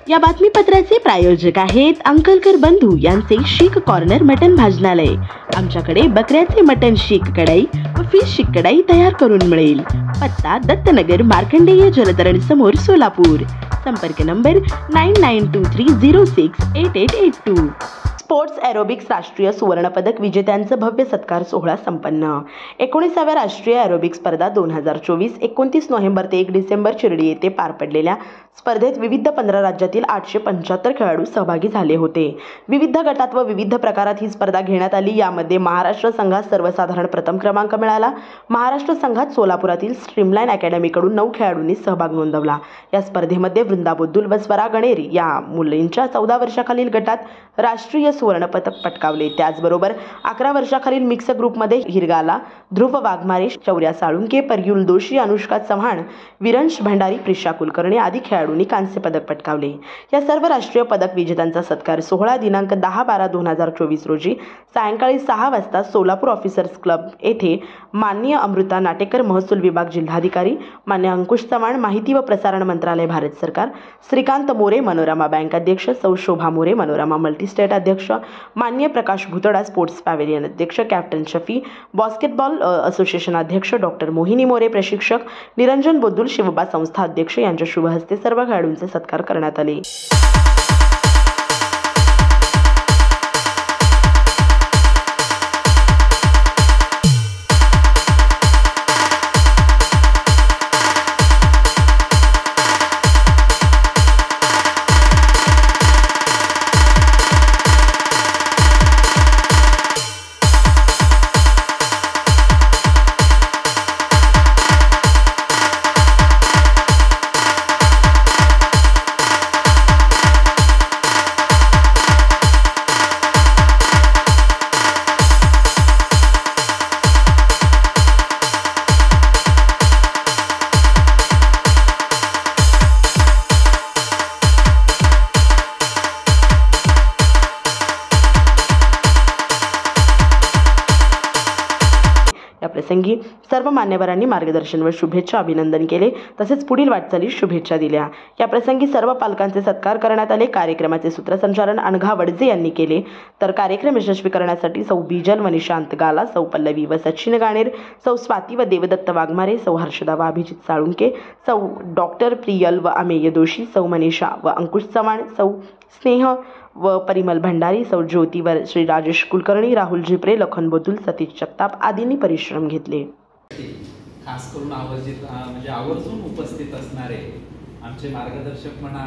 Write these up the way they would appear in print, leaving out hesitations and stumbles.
या बातमीपत्राचे प्रायोजक आहेत अंकलकर बंधू यांचे शीख कॉर्नर मटन भाजनालय। आमच्याकडे बकऱ्याचे मटन शीख कढई व फिश शीख कढई तयार करून मिळेल। पत्ता दत्तनगर मार्कंडेय जलतरण समोर सोलापूर। संपर्क नंबर 9923068882। स्पोर्ट्स एरोबिक्स राष्ट्रीय सुवर्ण पदक विजेत्यांचा भव्य सत्कार सोहळा संपन्न। 19व्या राष्ट्रीय एरोबिक्स स्पर्धा 2024 29 नोव्हेंबर ते 1 डिसेंबर शिर्डी येथे पार पडलेल्या स्पर्धेत विविध 15 राज्यातील 875 खेळाडू सहभागी झाले होते। विविध गटात व विविध प्रकारात ही स्पर्धा घेण्यात आली। यामध्ये महाराष्ट्र संघात सर्वसाधारण प्रथम क्रमांक मिळाला। महाराष्ट्र संघात सोलापुरातील स्ट्रीमलाइन अकॅडमीकडून 9 खेळाडूंनी सहभाग नोंदवला। या स्पर्धेमध्ये वृंदा बुद्दुल व स्वरा गणेरी या मुलींच्या 14 वर्षाखालील गटात राष्ट्रीय सुवर्ण पदक पटकावले। त्याचबरोबर 11 वर्षाखालील मिक्स ग्रुपमध्ये हिरगाला, ध्रुव वाघमारे, शौर्या साळुंके, परयुल दोशी, अनुष्का चव्हाण, विरंश भंडारी, प्रिशा कुलकर्णी आदी खेळाडूंनी कांस्य पदक पटकावले। या सर्व राष्ट्रीय पदक विजेत्यांचा सत्कार सोहळा दिनांक 10/12/2024 रोजी सायंकाळी 6 वाजता सोलापूर ऑफिसर्स क्लब येथे माननीय अमृता नाटेकर, महसूल विभाग जिल्हाधिकारी, मान्य अंकुश चव्हाण, माहिती व प्रसारण मंत्रालय भारत सरकार, श्रीकांत मोरे, मनोरमा बँक अध्यक्ष, सौ शोभा मोरे, मनोरमा मल्टीस्टेट अध्यक्ष, मान्य प्रकाश भुतडा, स्पोर्ट्स पॅव्हेलियन अध्यक्ष, कॅप्टन शफी, बास्केटबॉल असोसिएशन अध्यक्ष डॉक्टर मोहिनी मोरे, प्रशिक्षक निरंजन बोद्दुल, शिवबा संस्था अध्यक्ष यांच्या शुभ हस्ते सर्व खेळाडूंचे सत्कार करण्यात आले। या प्रसंगी सर्व मान्यवरांनी मार्गदर्शन व शुभेच्छा अभिनंदन केले, तसेच पुढील वाटचालीस शुभेच्छा दिल्या। या प्रसंगी सर्व पालकांचे सत्कार करण्यात आले। कार्यक्रमाचे सूत्रसंचालन अनघा वडजे यांनी केले, तर कार्यक्रम यशस्वी करण्यासाठी सौ बीजल व निशांत गाला, सौ पल्लवी व सचिन गाणेर, सौ स्वाती व देवदत्त वाघमारे, सौ हर्षदा व अभिजित साळुंके, सौ डॉक्टर प्रियल व अमेय दोशी, सौ मनीषा व अंकुश चव्हाण, सौ स्नेह व परिमल भंडारी, सौ ज्योती व श्री राजेश कुलकर्णी, राहुल झिपरे, लखन बोदुल, सतीश जगताप आदींनी परिश्रम घेतले। खास करून आवर्जून उपस्थित असणारे आमचे मार्गदर्शक म्हणा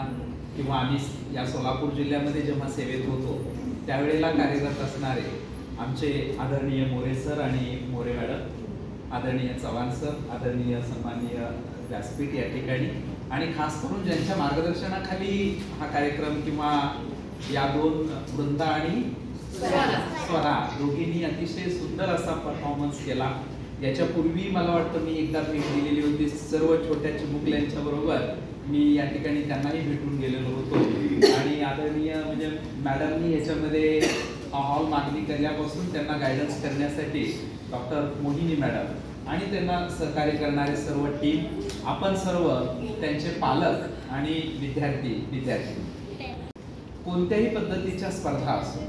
किंवा आम्ही या सोलापूर जिल्ह्यामध्ये जेव्हा सेवेत होतो त्यावेळेला कार्यरत असणारे आमचे आदरणीय मोरे सर आणि मोरे मॅडम, आदरणीय चव्हाण सर, आदरणीय सन्माननीय व्यासपीठ या ठिकाणी, आणि खास करून ज्यांच्या मार्गदर्शनाखाली हा कार्यक्रम किंवा या 2 वृंदा आणि स्वरा दोघींनी अतिशय सुंदर असा परफॉर्मन्स केला। याच्यापूर्वी मला वाटतं मी एकदा भेट दिलेली होती सर्व छोट्या चिमुकल्यांच्या बरोबर, मी या ठिकाणी त्यांनाही भेटून गेलेलो होतो। आणि आदरणीय मॅडमनी याच्यामध्ये हॉल मागणी केल्यापासून त्यांना गायडन्स करण्यासाठी डॉक्टर मोहिनी मॅडम आणि त्यांना सहकार्य करणारे सर्व टीम, आपण सर्व त्यांचे पालक आणि विद्यार्थी कोणत्याही पद्धतीच्या स्पर्धा असो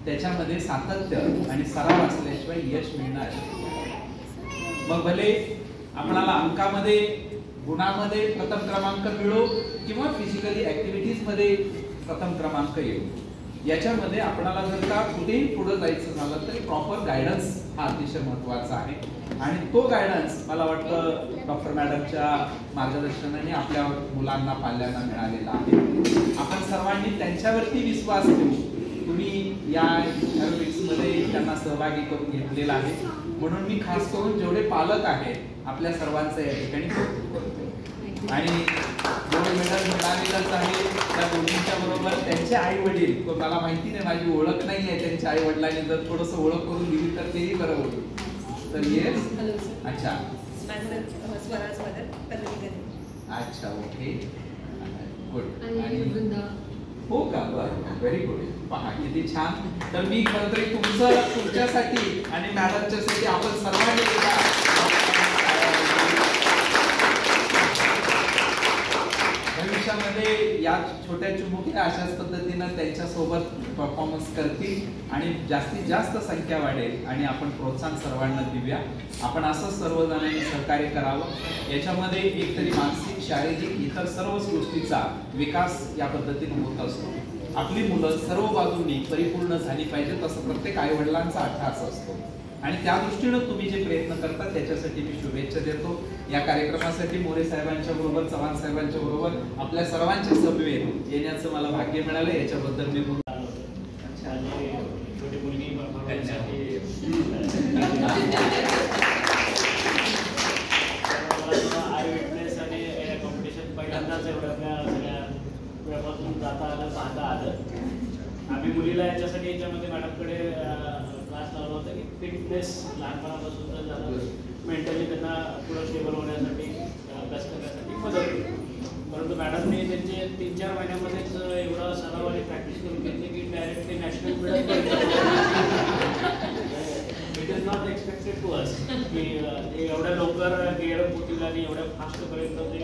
त्याच्यामध्ये सातत्य आणि सराव असल्याशिवाय यश मिळणार नाही। मग भले आपणाला अंकामध्ये गुणामध्ये प्रथम क्रमांक मिळो किंवा फिजिकली ऍक्टिव्हिटीज मध्ये प्रथम क्रमांक येऊ, याच्यामध्ये आपणाला जर का कुठेही पुढे जायचं झालं तरी प्रॉपर गायडन्स हा अतिशय महत्त्वाचा आहे। आणि तो गायडन्स मला वाटतं डॉक्टर मॅडमच्या मार्गदर्शनाने आपल्या मुलांना पाल्यांना मिळालेला आहे। आपण सर्वांनी त्यांच्यावरती विश्वास ठेवू। तुम्ही या एरोबिक्समध्ये त्यांना सहभागी करून घेतलेला आहे, म्हणून मी खास करून जेवढे पालक आहेत आपल्या सर्वांचं या ठिकाणी कौतुक करतो। आणि जेवढे मेडल मिळालेलंच आहे त्या दोघींच्या बरोबर त्यांचे आई वडील, मला माहिती नाही माझी ओळख नाही आहे त्यांच्या आई वडिलांनी, जर थोडंसं ओळख करून दिली तर तेही बरं होईल। तर येस, अच्छा अच्छा, ओके, गुड। आणि हो का, व्हेरी गुड, पहा किती छान। तर मी खरं तरी तुमच्यासाठी आणि मॅडमच्यासाठी आपण सर्वांनी भविष्यात त्याच्यामध्ये या छोट्या चिमुकल्या अशाच पद्धतीनं त्यांच्यासोबत परफॉर्मन्स करतील आणि जास्तीत जास्त संख्या वाढेल आणि आपण प्रोत्साहन सर्वांना देऊया. आपण असंच सर्वजणांनी सहकार्य करावं. याच्यामध्ये एकतरी मानसिक, शारीरिक, इतर सर्वच गोष्टीचा विकास या पद्धतीने होत असतो. आपली मुलं सर्व बाजूंनी परिपूर्ण झाली पाहिजेत असं प्रत्येक आई वडिलांचा अट्टाहास असतो आणि त्या दृष्टीनं तुम्ही जे प्रयत्न करता त्याच्यासाठी मी शुभेच्छा देतो. या कार्यक्रमासाठी मोरे साहेबांच्या बरोबर, चव्हाण साहेबांच्या बरोबर आपल्या सर्वांचे समवेत येण्याचं मला भाग्य मिळालं. याच्याबद्दल मी पहिल्यांदाच सगळ्या वेळापासून जाता आलं, पाहता आलं. आम्ही मुलीला याच्यासाठी याच्यामध्ये मॅडमकडे क्लास लावला होता की फिटनेस लहानपणापासून जर झालं, मेंटली त्यांना पुढं स्टेबल होण्यासाठी, अभ्यास करण्यासाठी मदत होईल. परंतु मॅडमने त्यांचे 3-4 महिन्यामध्येच एवढा सराव आणि प्रॅक्टिस करून घेतली की directly national it is not expected to us की एवढ्या लवकर गेअरअप होतील आणि एवढ्या फास्टपर्यंत ते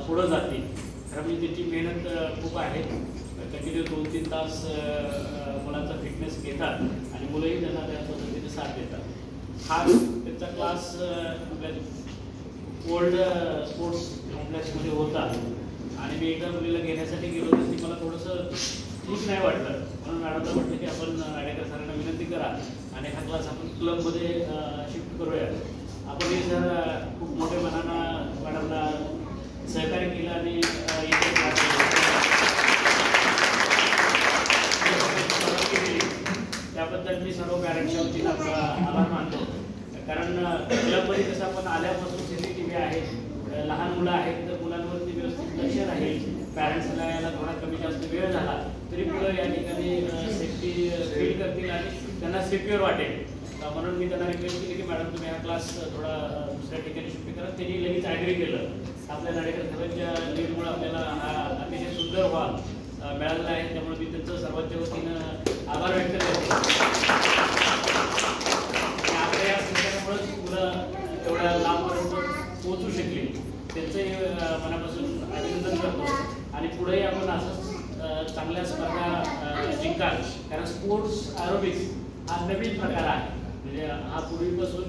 पुढं जातील. कारण म्हणजे त्याची मेहनत खूप आहे. कंटिन्यू 2-3 तास मुलांचा फिटनेस घेतात आणि मुलंही त्यांना त्या पद्धतीने साथ देतात. हा त्यांचा क्लास ओल्ड स्पोर्ट्स कॉम्प्लेक्समध्ये होता आणि मी एकदा मुलीला घेण्यासाठी गेलो तर ती मला थोडंसं ठीक नाही वाटलं. म्हणून मॅडमला म्हटलं की आपण आडेकर सरांना विनंती करा आणि हा क्लास आपण क्लबमध्ये शिफ्ट करूया. आपणही सर खूप मोठ्या मनानं मॅडमला सहकार्य केलं आणि त्याबद्दल मी सर्व पॅरेंट्सच्या वतीनं आपला आभार मानतो. कारण क्लबमध्ये कसं आपण आल्यापासून CCTV आहेत, लहान मुलं आहेत, तर मुलांवरती व्यवस्थित लक्ष राहील. पॅरेंट्सला यायला थोडा कमी जास्त वेळ झाला तरी मुलं या ठिकाणी सेफ्टी फील करतील आणि त्यांना सिक्युअर वाटेल. म्हणून मी त्यांना रिक्वेस्ट केली की मॅडम तुम्ही हा क्लास थोडा दुसऱ्या ठिकाणी शिफ्ट करा. त्यांनी लगेच ॲग्री केलं. आपल्या नाडेकर सरांच्या लीडमुळे आपल्याला हा अतिशय सुंदर हॉल मिळालेला आहे. त्यामुळे मी त्यांचं सर्वांच्या वतीनं आभार व्यक्त करतो. आपल्या या संस्थेमुळेच मुलं एवढ्या लांबपर्यंत पोहोचू शकली. त्यांचंही मनापासून अभिनंदन करतो आणि पुढेही आपण असंच चांगल्या स्पर्धा जिंकाल. कारण स्पोर्ट्स ॲरोबिक्स हा नवीन प्रकार आहे. म्हणजे हा पूर्वीपासून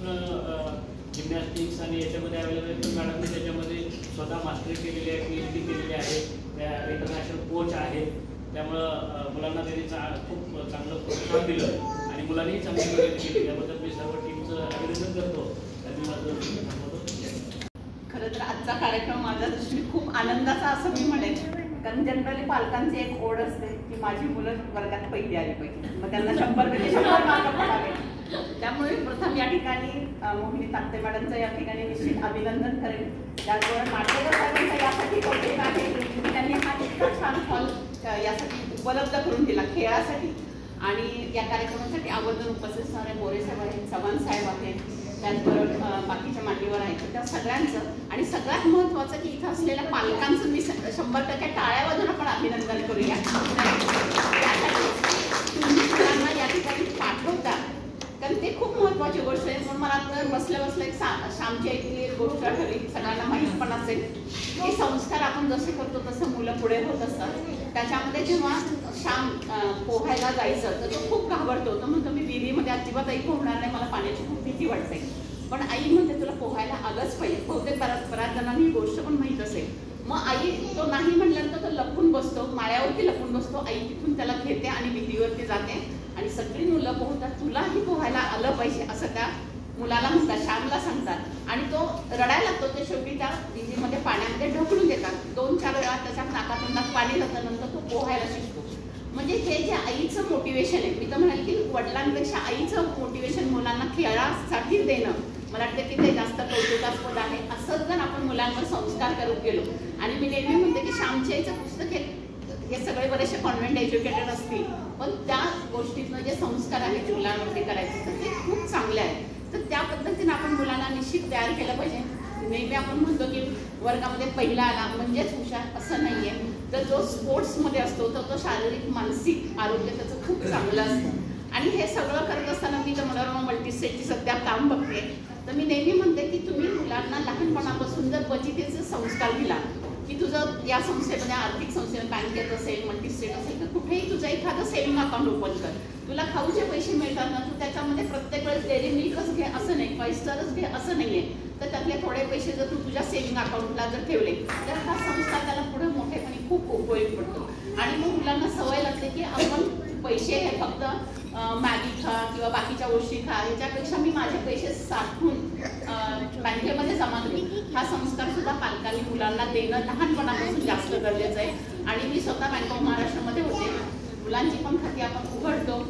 जिम्नॅस्टिक्स आणि याच्यामध्ये अवेलेबल आहे. पण मॅडमने त्याच्यामध्ये स्वतः मास्टरी केलेली आहे, PhD केलेली आहे, त्या इंटरनॅशनल कोच आहेत. त्यामुळं मुलांना त्यांनी खूप चांगलं प्रोत्साहन दिलं आणि मुलांनीही चांगली प्रगती केली. त्याबद्दल मी सर्व टीमचं अभिनंदन करतो. खरं तर आजचा कार्यक्रम माझ्या दृष्टीने खूप आनंदाचा असं मी म्हणेन. कारण जनरली पालकांची एक ओढ असते की माझी मुलं वर्गात पहिली आली पाहिजे, मग त्यांना 100 मार्क पडावे. त्यामुळे प्रथम या ठिकाणी मोहिनी ताकते मॅडमचं या ठिकाणी निश्चित अभिनंदन करेन. त्याचबरोबर मार्गदर्शक साहेबांचा यासाठी कौतुक आहे की त्यांनी हा इतका छान हॉल यासाठी उपलब्ध करून दिला खेळासाठी. आणि या कार्यक्रमासाठी आवर्जून उपस्थित असणारे मोरे साहेब आहेत, चव्हाण साहेब आहेत, त्याचबरोबर बाकीच्या मांडीवर आहेत, त्या सगळ्यांचं आणि सगळ्यात महत्त्वाचं की इथं असलेल्या पालकांचं मी 100% टाळ्या वाजून आपण अभिनंदन करूया. तुम्ही मुलांना या ठिकाणी पाठवता कारण ते खूप महत्त्वाची गोष्ट आहे. म्हणून मला तर बसल्या बसल्या एक श्यामची ऐकली एक गोष्ट आठवली. सगळ्यांना माहीत पण असेल की संस्कार आपण जसे करतो तसं मुलं पुढे होत असतात. त्याच्यामध्ये जेव्हा श्याम पोहायला जायचं तर तो खूप घाबरतो. तो म्हणतो मी विहिरीमध्ये अजिबात आई पोहणार नाही, मला पाण्याची खूप भीती वाटते. पण आई म्हणते तुला पोहायला आलंच पाहिजे. बहुतेक बऱ्याच जणांना ही गोष्ट पण माहीत असेल. मग आई तो नाही म्हटल्यानंतर तो लपून बसतो, माळ्यावरती लपून बसतो. आई तिथून त्याला घेते आणि विहिरीवरती जाते आणि सगळी मुलं पोहतात. तुलाही पोहायला आलं पाहिजे असं त्या मुलाला म्हणतात, श्यामला सांगतात. आणि तो रडायला लागतो. ते शेवटी त्या विहिरीमध्ये पाण्यामध्ये ढकलून देतात. 2-4 वेळा त्याच्या नाकातोंडात पाणी जातं. नंतर तो पोहायला शिकतो. म्हणजे हे जे आईचं मोटिवेशन आहे, मी तर म्हणाल की वडिलांपेक्षा आईचं मोटिवेशन मुलांना खेळासाठी देणं मला वाटतं की ते जास्त कौतुकास्पद आहे. असंच जर आपण मुलांवर संस्कार करत गेलो आणि मी नेहमी म्हणते की श्यामची आईचं पुस्तक हे सगळे बरेचसे कॉन्व्हेंट एज्युकेटेड असतील पण त्या गोष्टीतनं जे संस्कार आहेत मुलांवरती करायचे तर ते खूप चांगले आहेत. तर त्या पद्धतीने आपण मुलांना निश्चित तयार केलं पाहिजे. नेहमी आपण म्हणतो की वर्गामध्ये पहिला आला म्हणजेच हुशार असं नाही आहे. तर जो स्पोर्ट्समध्ये असतो तर तो शारीरिक मानसिक आरोग्य त्याचं खूप चांगलं असतं. आणि हे सगळं करत असताना मी तर मनोरमा मल्टीस्टेटची सध्या काम बघते. तर मी नेहमी म्हणते की तुम्ही मुलांना लहानपणापासून जर बचतीचे संस्कार दिला की तुझं या संस्थेमध्ये आर्थिक संस्थेमध्ये बँकेत असेल, मल्टीस्टेट असेल, तर कुठेही तुझं एखादं सेव्हिंग अकाउंट ओपन कर. तुला खाऊचे पैसे मिळतात ना, तू त्याच्यामध्ये प्रत्येक वेळेस डेली मिल्कच घे असं नाही, 5 स्टारच घे असं नाही आहे. तर त्यातले थोडे पैसे जर तू तुझ्या सेव्हिंग अकाउंटला जर ठेवले तर हा संस्था त्याला पुढे मोठेपणी खूप उपयोगी पडतो. आणि मग मुलांना सवय लागते की आपण पैसे हे फक्त मॅगी खा किंवा बाकीच्या गोष्टी खा, ह्याच्यापेक्षा मी माझे पैसे साठवून बँकेमध्ये जमा करू. हा संस्कार सुद्धा पालकांनी मुलांना देणं लहानपणापासून जास्त गरजेचं आहे. आणि मी स्वतः बँक ऑफ महाराष्ट्रामध्ये होते, मुलांची पण खाती आपण उघडतो,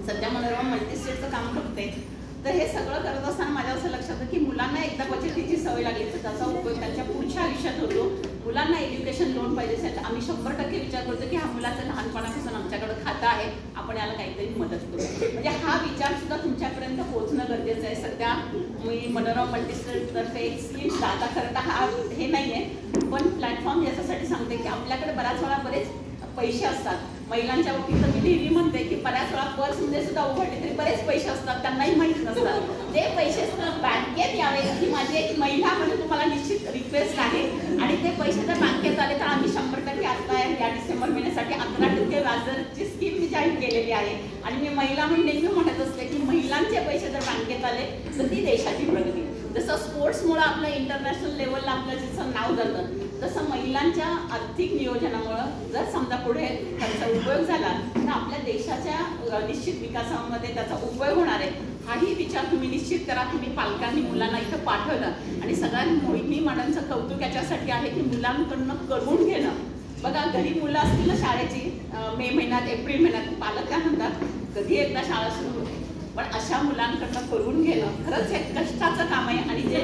सध्या मनोरमा मल्टीस्टेटचं काम करते. तर हे सगळं करत असताना माझ्या असं लक्षात की मुलांना एकदा बचतीची सवय लागली तर त्याचा उपयोग त्यांच्या पुढच्या आयुष्यात होतो. मुलांना एज्युकेशन लोन पाहिजे असेल आम्ही 100% विचार करतो की हा मुलाचं लहानपणापासून आमच्याकडे खातं आहे, आपण याला काहीतरी मदत करू. म्हणजे हा विचार सुद्धा तुमच्यापर्यंत पोहोचणं गरजेचं आहे. सध्या मी मनोरमा मल्टीस्टेटतर्फे एक स्कीम आता करता हा हे नाही आहे, पण प्लॅटफॉर्म याच्यासाठी सांगते की आपल्याकडे बऱ्याच वेळा बरेच पैसे असतात. महिलांच्या बाबतीत तर मी नेहमी म्हणते की बऱ्याच वेळा पर्समध्ये सुद्धा उघडले तरी बरेच पैसे असतात, त्यांनाही माहीत नसतात. ते पैसे बँकेत यावे ही माझी एक महिला म्हणून तुम्हाला निश्चित रिक्वेस्ट आहे. आणि ते पैसे जर बँकेत आले तर आम्ही 100% आता या डिसेंबर महिन्यासाठी 11% व्याजदराची स्कीम मी जाहीर केलेली आहे. आणि मी महिला म्हणून नेहमी म्हणत असते की महिलांचे पैसे जर बँकेत आले तर ती देशाची प्रगती. जसं स्पोर्ट्समुळे आपलं इंटरनॅशनल लेवलला आपलं जसं नाव जातं, तसं महिलांच्या आर्थिक नियोजनामुळं जर समजा पुढे त्याचा उपयोग झाला तर आपल्या देशाच्या निश्चित विकासामध्ये त्याचा उपयोग होणार आहे. हाही विचार तुम्ही निश्चित करा. तुम्ही पालकांनी मुलांना इथं पाठवलं आणि सगळ्यात मोहिनी मॅडमचं कौतुक याच्यासाठी आहे की मुलांकडनं करून घेणं. बघा घरी मुलं असतील ना शाळेची, मे महिन्यात एप्रिल महिन्यात पालक काय म्हणतात कधी एकदा शाळा सुरू होते, पण अशा मुलांकडनं करून घेणं खरंच हे कष्टाचं काम आहे. आणि जे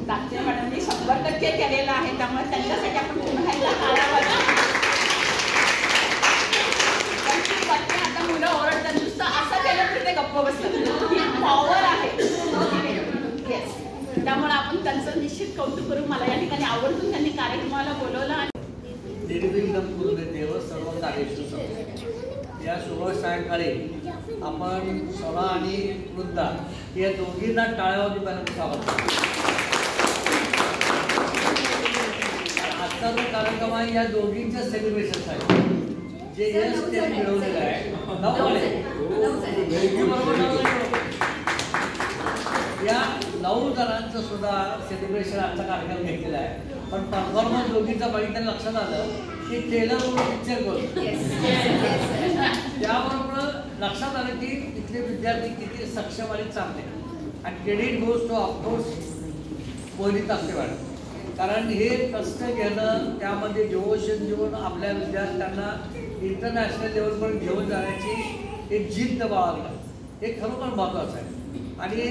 दाखले मॅडमने 100% केलेलं आहे, त्यामुळे त्यांच्यासाठी आपण पुन्हा एकदा टाळ्या वाजवा. आता मुलं ओरडतात नुसतं असं केलं की ते गप्प बसतात, ही पॉवर आहे. येस, त्यामुळे आपण त्यांचं निश्चित कौतुक करू. मला या ठिकाणी आवर्जून त्यांनी कार्यक्रमाला बोलवलं. आणि सर्व कार्यक्रम या शुभ सायंकाळी आपण सोना आणि वृद्धा या दोघींना टाळ्यावरती बनवून स्वागत करतो. आजचा जो कार्यक्रम आहे या दोघींच्या सेलिब्रेशन आहे, जे यश त्यांनी मिळवलेलं आहे. या 9 जणांचं सुद्धा सेलिब्रेशन आजचा कार्यक्रम घेतलेला आहे. पण परफॉर्मन्स दोघींचा बघितल्यानं लक्षात आलं की टेलर पिक्चर करू. त्याबरोबर लक्षात आलं की इथले विद्यार्थी किती सक्षम आणि चांगले. आणि credit goes to of course Mohini Tapte madam, कारण हे कष्ट घेणं, त्यामध्ये डिवोशन देऊन आपल्या विद्यार्थ्यांना इंटरनॅशनल लेवलपर्यंत घेऊन जाण्याची एक जिद्द बाळगणं हे खरोखर महत्त्वाचं आहे. आणि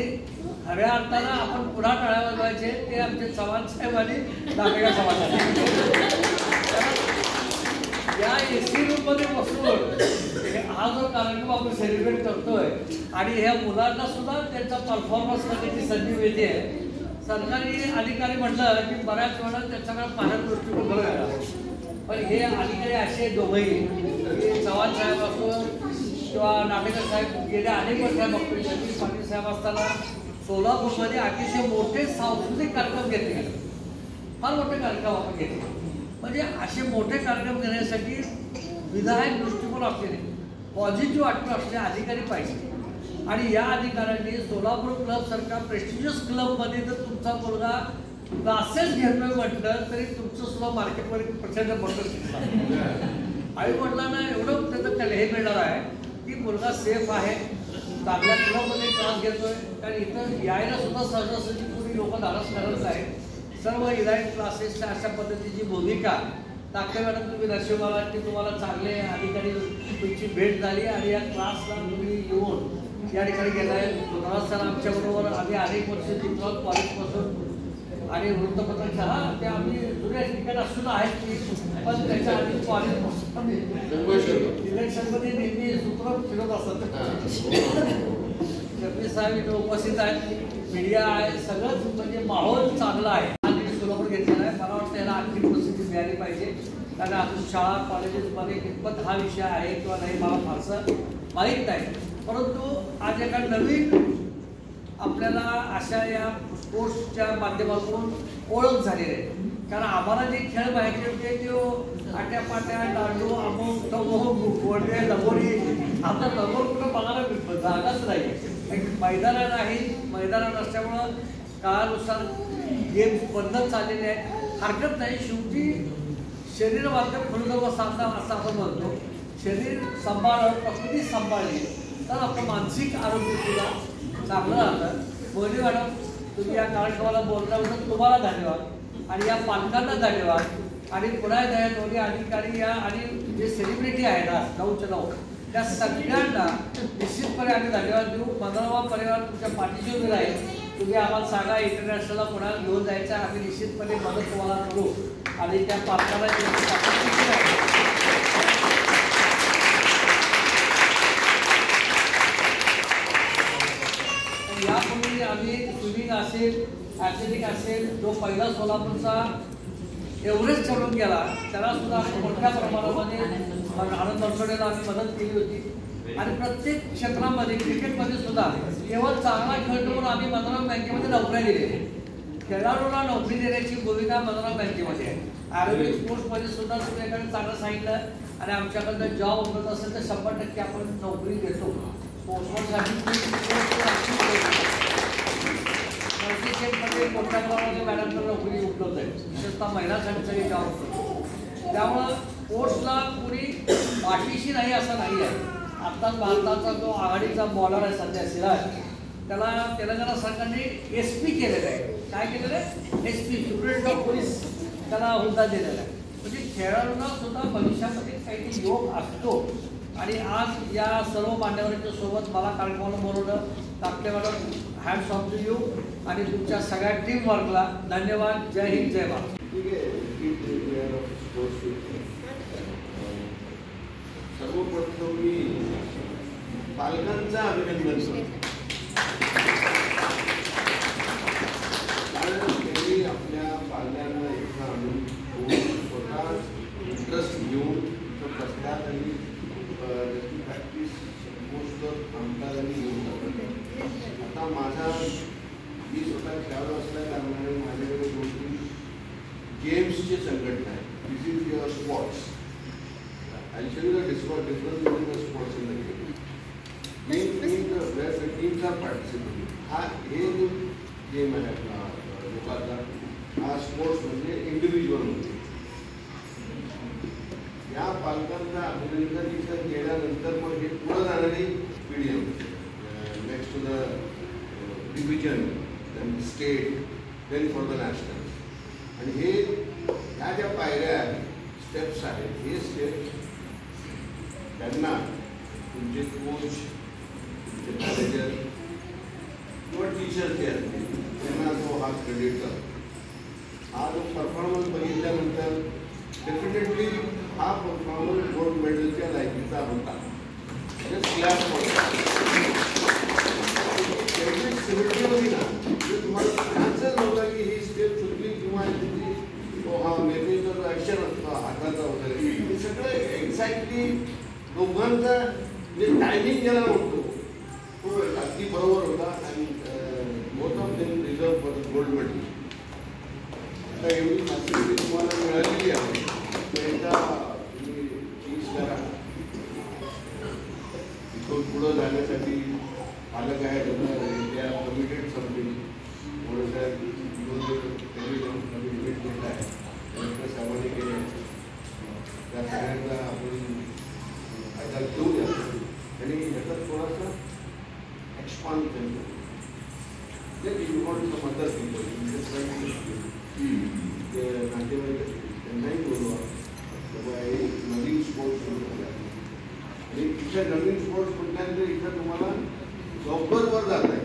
खऱ्या अर्थानं आपण पुन्हा टाळ्या वाजवायचे ते आमचे चव्हाण साहेब आणि नागरिका समाजाचे. या AC रूममध्ये बसून हा जो कार्यक्रम आपण सेलिब्रेट करतोय आणि ह्या मुलांना सुद्धा त्यांचा परफॉर्मन्स करण्याची संधी मिळते. सरकारी अधिकारी म्हटलं की बऱ्याच वेळा त्यांच्याकडे पाण्यात दृष्टिकोन बघायला, पण हे अधिकारी असे दोघंही चव्हाण साहेब असो किंवा नाटेकर साहेब गेल्या अनेक वर्षा बघतोय. जगदीश पाटील साहेब असताना सोलापूरमध्ये अतिशय मोठे सांस्कृतिक कार्यक्रम घेतले गेले, फार मोठे कार्यक्रम आपण घेतले. म्हणजे असे मोठे कार्यक्रम घेण्यासाठी विधायक दृष्टिकोन असलेले, पॉझिटिव्ह वाटणं असलेले अधिकारी पाहिजे. आणि या अधिकाऱ्यांनी सोलापूर क्लब सारख्या प्रेस्टिजियस क्लबमध्ये जर तुमचा मुलगा क्लासेस घेतोय म्हटलं तरी तुमचं सुद्धा मार्केटमध्ये प्रचंड मोठं आई वडिलांना एवढं त्याचं हे मिळणार आहे की मुलगा सेफ आहे, चांगल्या क्लबमध्ये क्लास घेतोय. कारण इथं यायला सुद्धा सहजासहजी कुणी लोक धाडस करत नाही. सर्व इलाइट क्लासेसच्या अशा पद्धतीची भूमिका दाखले मॅडम तुम्ही नशिबाला की तुम्हाला चांगले अधिकारी तुमची भेट झाली आणि या क्लासला तुम्ही येऊन या ठिकाणी गेला आहे. धन्यवाद सर, आमच्याबरोबर आम्ही अनेक वर्ष चित्रपट कॉलेजपासून आणि वृत्तपत्राच्या ते आम्ही जुन्या ठिकाणी असून आहेत की, पण त्याच्या आधी कॉलेजपासून इलेक्शनमध्ये नेहमी सूत्र फिरत असतात. जगदीश साहेब इथे उपस्थित आहेत, मीडिया आहे, सगळंच म्हणजे माहोल चांगला आहे. सोलापूर घेतलेला आहे. मला वाटतं याला आणखी प्रसिद्धी मिळाली पाहिजे, कारण अजून शाळा कॉलेजेसमध्ये कितपत हा विषय आहे किंवा नाही मला फारसं माहीत नाही. परंतु आज एका नवीन आपल्याला अशा या स्पोर्ट्सच्या माध्यमातून ओळख झालेली आहे. कारण आम्हाला जे खेळ माहिती होते तो आट्यापाट्या दांडू अमुक तमोक वडे लगोरी आता लगोर कुठं बघायला जागाच नाही. एक मैदानं नाही, मैदानं नसल्यामुळं काळानुसार गेम्स बंदच झालेले आहेत. हरकत नाही, शेवटी शरीर मात्र फुलगव साधना असं आपण म्हणतो. शरीर सांभाळलं, प्रकृती सांभाळली तर आपलं मानसिक आरोग्य सुद्धा चांगलं राहतं. मोहिनी मॅडम, तुम्ही या कार्यक्रमाला बोलल्याबद्दल तुम्हाला धन्यवाद आणि या पालकांना धन्यवाद आणि पुन्हा दोन्ही अधिकारी या आणि जे सेलिब्रिटी आहेत आज 9च्या 9 त्या सगळ्यांना निश्चितपणे आम्ही धन्यवाद देऊ. मनोरमा परिवार तुमच्या पाठीशी उभे राहील. तुम्ही आम्हाला सांगा इंटरनॅशनलला पुन्हा घेऊन जायचं, आम्ही निश्चितपणे मदत तुम्हाला करू आणि त्या पालकांना यापूर्वी आम्ही स्विमिंग असेल, ॲथलेटिक असेल, जो पहिला सोलापूरचा एव्हरेस्ट चढून गेला त्याला सुद्धा आम्ही मोठ्या प्रमाणामध्ये आनंद बनसोडेला आम्ही मदत केली होती. आणि प्रत्येक क्षेत्रामध्ये क्रिकेटमध्ये सुद्धा केवळ चांगला खेळतो म्हणून आम्ही मनोरम बँकेमध्ये नोकऱ्या दिलेल्या. खेळाडूला नोकरी देण्याची भूमिका मनोरम बँकेमध्ये आहे. आरोग्य स्पोर्ट्समध्ये सुद्धा तुम्ही एखादं चांगलं सांगितलं आणि आमच्याकडनं जॉब उपलब्ध असेल तर 100% आपण नोकरी देतो. स्पोर्ट्ससाठी क्रिकेटमध्ये मोठ्या प्रमाणामध्ये मॅडमला नोकरी उपलब्ध आहे, विशेषतः महिलांसाठी जॉब उपलब्ध. त्यामुळं स्पोर्ट्सला कुणी पाठीशी नाही असं नाही आहे. आत्ताच भारताचा जो आघाडीचा बॉलर आहे सध्या सिराज, त्याला तेलंगणा सरकारने SP केलेलं आहे. काय केलेलं आहे? SP, सुप्रिटेंडेंट ऑफ पोलीस, त्याला हुद्दा दिलेला आहे. म्हणजे खेळाडूंना सुद्धा भविष्यामध्ये काही योग असतो. आणि आज या सर्व मान्यवरांच्या सोबत मला कार्यक्रमाला बोलवलं. Kaple madam, hats off to you आणि तुमच्या सगळ्या टीम वर्कला धन्यवाद. जय हिंद, जय भारत. सर्वप्रथम मी पालकांचं अभिनंदन करतो. कारण त्यांनी आपल्या पाल्यांना इथं आणून स्वतः इंटरेस्ट घेऊन इथं बसतात आणि प्रॅक्टिस गोष्ट आमदार आणि घेऊन जातात. आता माझा मी स्वतः खेळाडू असल्या कारणाने माझ्याकडे 2-3 गेम्सची संघटना आहे. This is your sports. I'll show you the difference between the sports in the game. Where the teams are participating. हा हे जो गेम आहे आपला लोकांचा, हा स्पोर्ट्स म्हणजे इंडिव्हिज्युअल म्हणजे. या पालकांचं अभिनंदन इथं केल्यानंतर मग हे पुढे जाणारी पिढी होती. Next to the division, then state, then for the national. आणि हे ह्या ज्या पायऱ्या आहेत, स्टेप्स आहेत, हे स्टेप्स त्यांना तुमचे कोच, तुमचे मॅनेजर किंवा टीचर जे आहेत त्यांना तो हा क्रेडिट करतो. हा जो परफॉर्मन्स बघितल्यानंतर डेफिनेटली हा परफॉर्मन्स गोल्ड मेडलच्या लायकीचा होता. क्लास सिमिट्री होती ना, तुम्हाला चान्सेस नव्हता की ही स्टेप चुकली किंवा हा नेहमीचा जो ॲक्शन असतो हाताचा वगैरे, हे सगळं एक्झॅक्टली दोघांचा जे टायमिंग ज्याला म्हणतो तो अगदी बरोबर होता. आणि both of them reserve for the gold medal. आता एवढी फॅसिलिटी तुम्हाला मिळालेली आहे, त्याचा तुम्ही चीज करा. इथून पुढं जाण्यासाठी पालक आहेत त्या कमिटेड समथिंग थोडंसं कमिटमेंट केलं आहे, सर्वांनी केले. त्या सगळ्यांना आपण आता घेऊया आणि याचा थोडासा एक्सपांड करतो. मदत नातेवाईक त्यांनाही बोलवा बाबा हे नवीन स्पोर्ट्स सुरू झाला आणि इथं नवीन स्पोर्ट्स म्हटल्यानंतर इथं तुम्हाला लवकर वर जात आहे.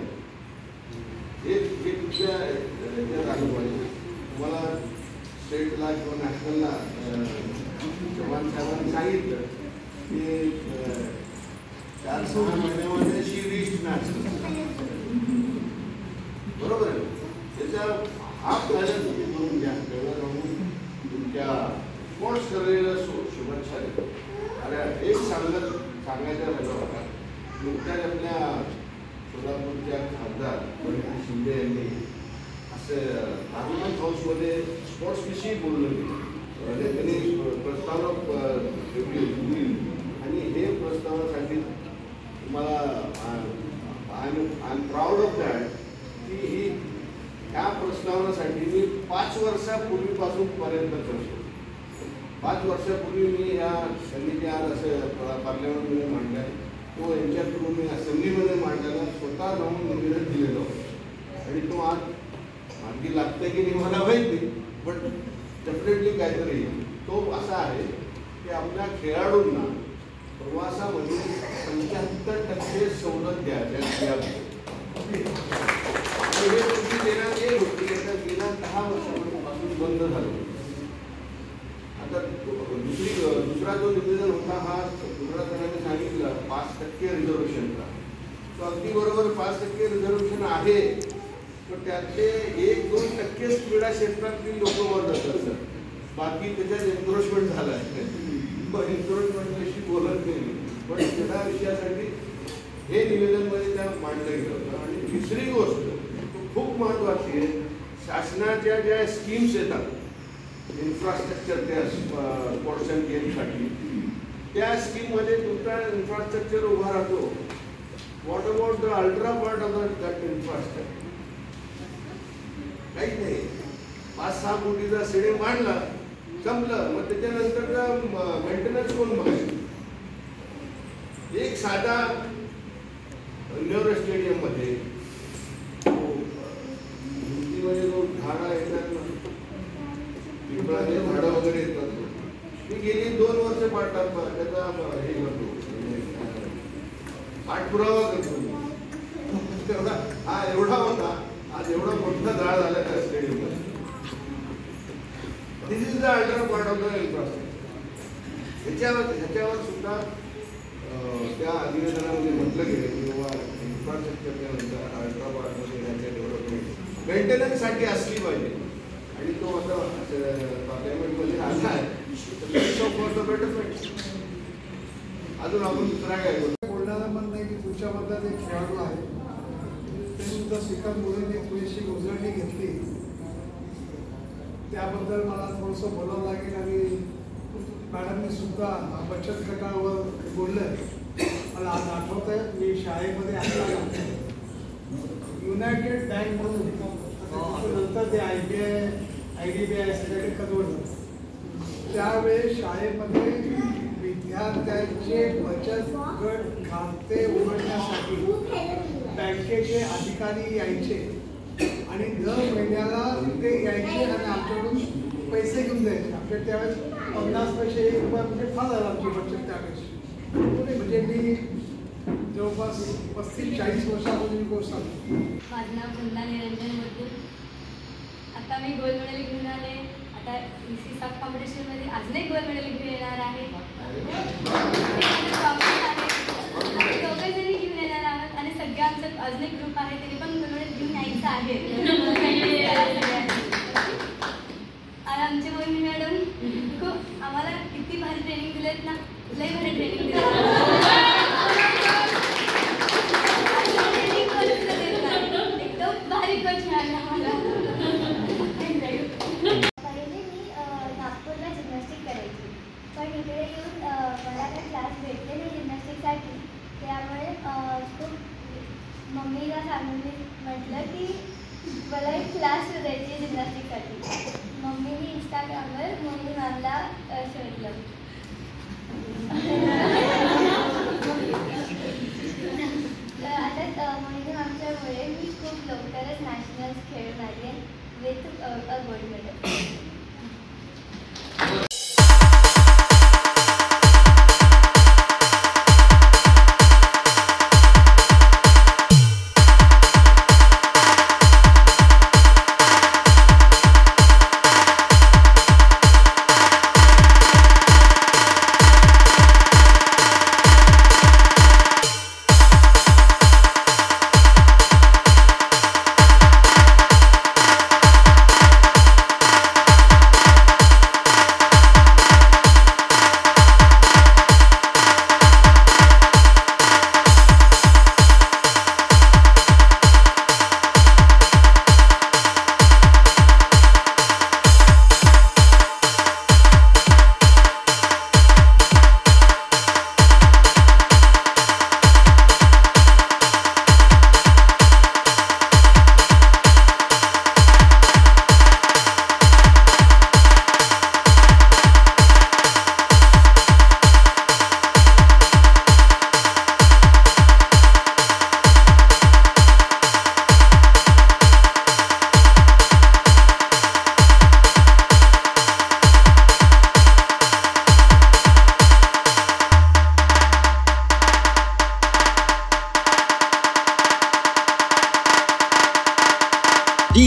हे कुठल्या ह्याच्यात आलं पाहिजे. तुम्हाला स्टेटला किंवा नॅशनलला जवान साहेबांनी सांगितलं की 4-6 महिन्यामध्ये शी रिच नॅशनल, बरोबर आहे. त्याचा हाफ फायदा तुम्ही करून घ्या. तेवढं राहून तुमच्या स्पोर्ट्स करिअरला शुभेच्छा देतो. अरे एक सांगायचं झालं होता, नुकत्याच आपल्या सोलापूरच्या खासदार शिंदे यांनी असं पार्लमेंट हाऊसमध्ये स्पोर्ट्सविषयी बोललं गेलं. म्हणजे त्यांनी प्रस्तावना ठेवली होती आणि हे प्रस्तावनासाठी मला I am proud of that की ह्या प्रस्तावनासाठी मी 5 वर्षापूर्वीपासून पर्यंत करतो. 5 वर्षापूर्वी मी त्यांनी जे आज असं पार्लमेंटमध्ये मांडलं आहे तो यांच्या थ्रू मी असेंब्लीमध्ये मांडायला स्वतः जाऊन निवेदन दिलेलं होतं आणि तो आज मार्गी लागतं की नाही मला माहीत नाही, पण डेफिनेटली काहीतरी तो असा आहे की आपल्या खेळाडूंना प्रवासामध्ये 75% सवलत द्यायच्या हे कृती देण्यात येत होती. आता गेल्या 10 वर्षापासून बंद झालं. आता दुसरा जो निवेदन होता हा गुजरातांनी सांगितलं 5% रिझर्वेशनचा. तो अगदी बरोबर 5% रिझर्वेशन आहे, पण त्यातले 1-2% क्रीडा क्षेत्रातली लोक वर जातात सर. बाकी त्याच्यात एन्क्रोचमेंट झाला आहे. एन्क्रोचमेंटशी बोलत नाही, पण क्रीडा विषयासाठी हे निवेदनमध्ये त्या मांडलं गेलं होतं. आणि तिसरी गोष्ट खूप महत्त्वाची आहे, शासनाच्या ज्या स्कीम्स येतात इन्फ्रास्ट्रक्चर त्या स्पोर्ट्स अँड गेमसाठी, त्या स्कीममध्ये तुमचा इन्फ्रास्ट्रक्चर उभा राहतो. What about the ultra part of that infrastructure? काहीच नाही. 5-6 कोटीचा स्टेडियम मांडला, संपलं. मग त्याच्यानंतरचा मेंटेनन्स कोण बघायचं? एक साधा नेहरू स्टेडियम मध्ये भिंतीमध्ये जो झाडं येतात ना, पिंपळाचे झाडं वगैरे येतात, मी गेली 2 वर्ष त्याचा हे करतो, पाठपुरावा करतो. तेवढा हा एवढा होता, आज एवढा मोठा झाड झाला त्या स्टेडियम मध्ये. This is the ultra part of the infrastructure. ह्याच्यावर सुद्धा त्या अधिवेशनामध्ये म्हटलं गेलं की बाबा इन्फ्रास्ट्रक्चरच्या नंतर अल्ट्रा पार्टमध्ये ह्याच्या डेव्हलपमेंट मेंटेनन्ससाठी असली पाहिजे. आणि तो आता पार्लमेंटमध्ये आला आहे. अजून आपण दुसरा काय बोलणारा पण नाही की तुमच्या बद्दल एक खेळाडू आहे ते सुद्धा श्रीकांत मोदींनी थोडीशी उजळणी घेतली, त्याबद्दल मला थोडंसं बोलावं लागेल. आणि मॅडमने सुद्धा बचत गटावर बोललं. मला आज आठवत आहे, मी शाळेमध्ये असताना युनायटेड बँक म्हणून नंतर ते IDBI सगळ्याकडे कन्वर्ट झालं. त्यावेळेस शाळेमध्ये विद्यार्थ्यांचे बचत गट खाते उघडण्यासाठी बँकेचे अधिकारी यायचे आणि दर महिन्याला ते यायचे आणि आमच्याकडून पैसे घेऊन जायचे. आमच्या त्यावेळेस 50 पैसे 1 रुपया म्हणजे फार झाला आमची बचत त्यावेळेस. म्हणजे मी जवळपास 35-40 वर्षापूर्वी गोष्ट सांगतो. माझं नाव वंदना निरंजन मधून. आता मी गोल्ड मेडल घेऊन आले. आता EC साफ कॉम्पिटिशनमध्ये अजून एक गोल्ड मेडल घेऊन येणार आहे. आम्ही दोघंजणी घेऊन येणार आहोत आणि सगळे आमचं अजून एक ग्रुप आहे तरी पण गोल्ड मेडल घेऊन यायचं आहे. आणि आमची मोहिनी मॅडम खूप आम्हाला किती भारी ट्रेनिंग दिलेत ना, लई भारी ट्रेनिंग दिलेत. एकदम भारी कोच मिळाले आम्हाला. पहिले मी नागपूरला जिम्नॅस्टिक करायची, पण इकडे येऊन मला काही क्लास भेटले नाही जिम्नॅस्टिकसाठी. त्यामुळे खूप मम्मीला सांगून मी म्हटलं की मला एक क्लास शोधायची जिम्नॅस्टिकसाठी. मम्मीने इंस्टाग्रामवर मोहिनी मॅमला शोधलं. तर आता मोहिनी मॅमच्यामुळे मी खूप लवकरच नॅशनल्स खेळून आली आहे with a gold medal.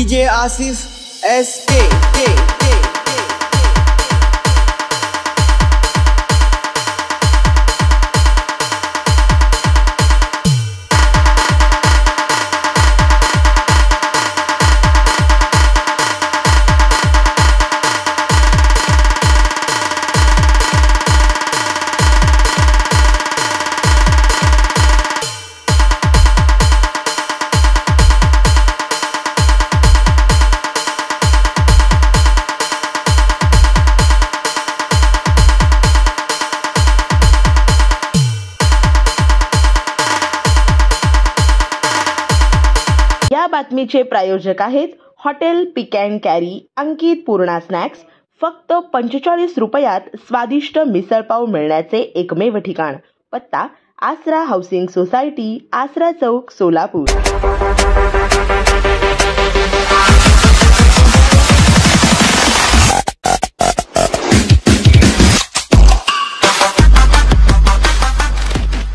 DJ Asif SK. या बातमीचे प्रायोजक आहेत hotel pick and carry Ankit Purna snacks. फक्त 45 रुपयात स्वादिष्ट मिसळपाव मिळण्याचे एकमेव ठिकाण. पत्ता आसरा हाऊसिंग सोसायटी, आसरा चौक, सोलापूर.